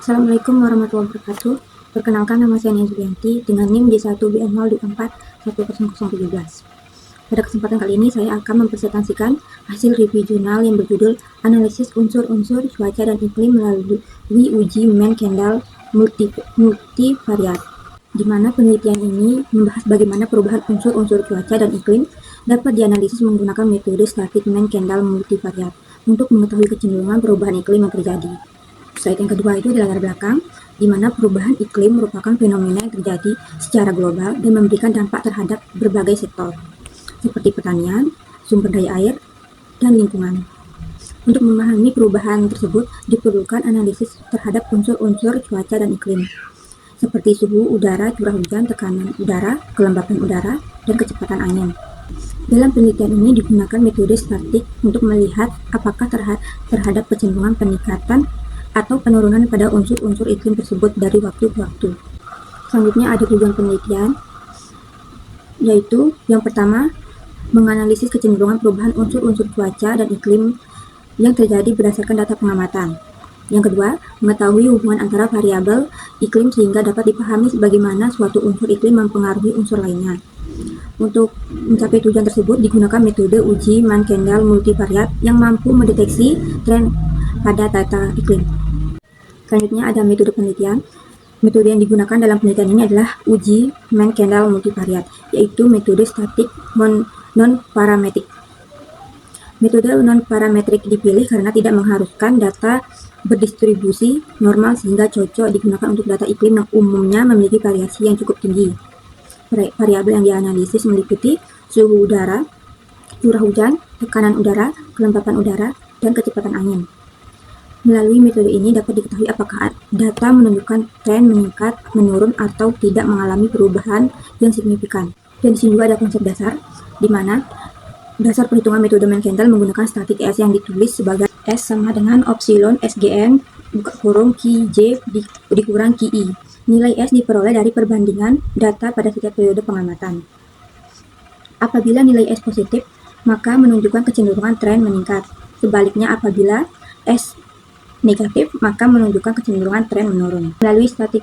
Assalamualaikum warahmatullahi wabarakatuh. Perkenalkan, nama saya Nia Julianti dengan NIM J1BN0241017. Pada kesempatan kali ini saya akan mempresentasikan hasil review jurnal yang berjudul Analisis Unsur-unsur Cuaca dan Iklim melalui Uji Mann-Kendall Multivariat, di mana penelitian ini membahas bagaimana perubahan unsur-unsur cuaca dan iklim dapat dianalisis menggunakan metode statik Mann-Kendall Multivariat untuk mengetahui kecenderungan perubahan iklim yang terjadi. Slide yang kedua itu adalah latar belakang, di mana perubahan iklim merupakan fenomena yang terjadi secara global dan memberikan dampak terhadap berbagai sektor, seperti pertanian, sumber daya air, dan lingkungan. Untuk memahami perubahan tersebut, diperlukan analisis terhadap unsur-unsur cuaca dan iklim, seperti suhu udara, curah hujan, tekanan udara, kelembapan udara, dan kecepatan angin. Dalam penelitian ini digunakan metode statik untuk melihat apakah terhadap kecenderungan peningkatan atau penurunan pada unsur-unsur iklim tersebut dari waktu ke waktu. Selanjutnya ada tujuan penelitian, yaitu yang pertama, menganalisis kecenderungan perubahan unsur-unsur cuaca dan iklim yang terjadi berdasarkan data pengamatan. Yang kedua, mengetahui hubungan antara variabel iklim sehingga dapat dipahami bagaimana suatu unsur iklim mempengaruhi unsur lainnya. Untuk mencapai tujuan tersebut digunakan metode uji Mann-Kendall multivariat yang mampu mendeteksi tren pada data iklim. Selanjutnya ada metode penelitian. Metode yang digunakan dalam penelitian ini adalah uji Mann-Kendall multivariat, yaitu metode statik non-parametrik. Metode non-parametrik dipilih karena tidak mengharuskan data berdistribusi normal sehingga cocok digunakan untuk data iklim yang umumnya memiliki variasi yang cukup tinggi. Variabel yang dianalisis meliputi suhu udara, curah hujan, tekanan udara, kelembapan udara, dan kecepatan angin. Melalui metode ini dapat diketahui apakah data menunjukkan tren meningkat, menurun, atau tidak mengalami perubahan yang signifikan. Dan di sini juga ada konsep dasar, di mana dasar perhitungan metode Mann-Kendall menggunakan statik S yang ditulis sebagai S sama dengan epsilon SGN buka kurung QJ dikurang QI. Nilai S diperoleh dari perbandingan data pada setiap periode pengamatan. Apabila nilai S positif, maka menunjukkan kecenderungan tren meningkat. Sebaliknya, apabila S negatif, maka menunjukkan kecenderungan tren menurun. Melalui statik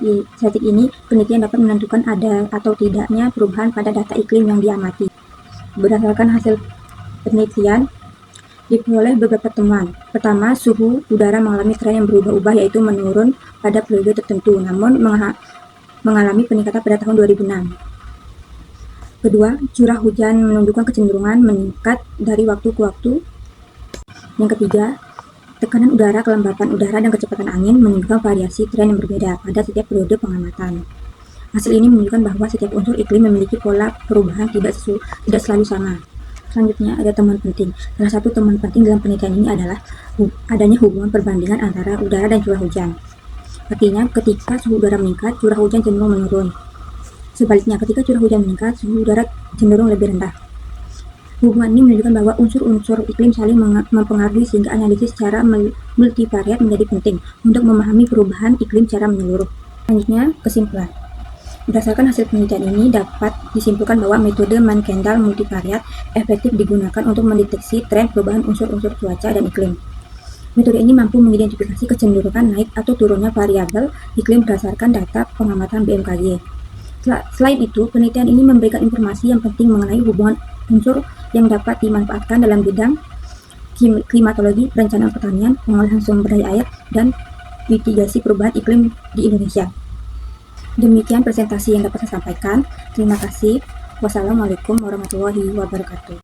ini, penelitian dapat menentukan ada atau tidaknya perubahan pada data iklim yang diamati. Berdasarkan hasil penelitian, diperoleh beberapa temuan. Pertama, suhu udara mengalami tren yang berubah-ubah, yaitu menurun pada periode tertentu, namun mengalami peningkatan pada tahun 2006. Kedua, curah hujan menunjukkan kecenderungan meningkat dari waktu ke waktu. Yang ketiga, tekanan udara, kelembapan udara, dan kecepatan angin menunjukkan variasi tren yang berbeda pada setiap periode pengamatan. Hasil ini menunjukkan bahwa setiap unsur iklim memiliki pola perubahan tidak selalu sama. Selanjutnya ada temuan penting. Salah satu temuan penting dalam penelitian ini adalah adanya hubungan perbandingan antara udara dan curah hujan. Artinya, ketika suhu udara meningkat, curah hujan cenderung menurun. Sebaliknya, ketika curah hujan meningkat, suhu udara cenderung lebih rendah. Hubungan ini menunjukkan bahwa unsur-unsur iklim saling mempengaruhi sehingga analisis secara multivariat menjadi penting untuk memahami perubahan iklim secara menyeluruh. Selanjutnya, kesimpulan. Berdasarkan hasil penelitian ini dapat disimpulkan bahwa metode Mann-Kendall multivariat efektif digunakan untuk mendeteksi tren perubahan unsur-unsur cuaca dan iklim. Metode ini mampu mengidentifikasi kecenderungan naik atau turunnya variabel iklim berdasarkan data pengamatan BMKG. Selain itu, penelitian ini memberikan informasi yang penting mengenai hubungan unsur yang dapat dimanfaatkan dalam bidang klimatologi, perencanaan pertanian, pengolahan sumber daya air, dan mitigasi perubahan iklim di Indonesia. Demikian presentasi yang dapat saya sampaikan. Terima kasih. Wassalamualaikum warahmatullahi wabarakatuh.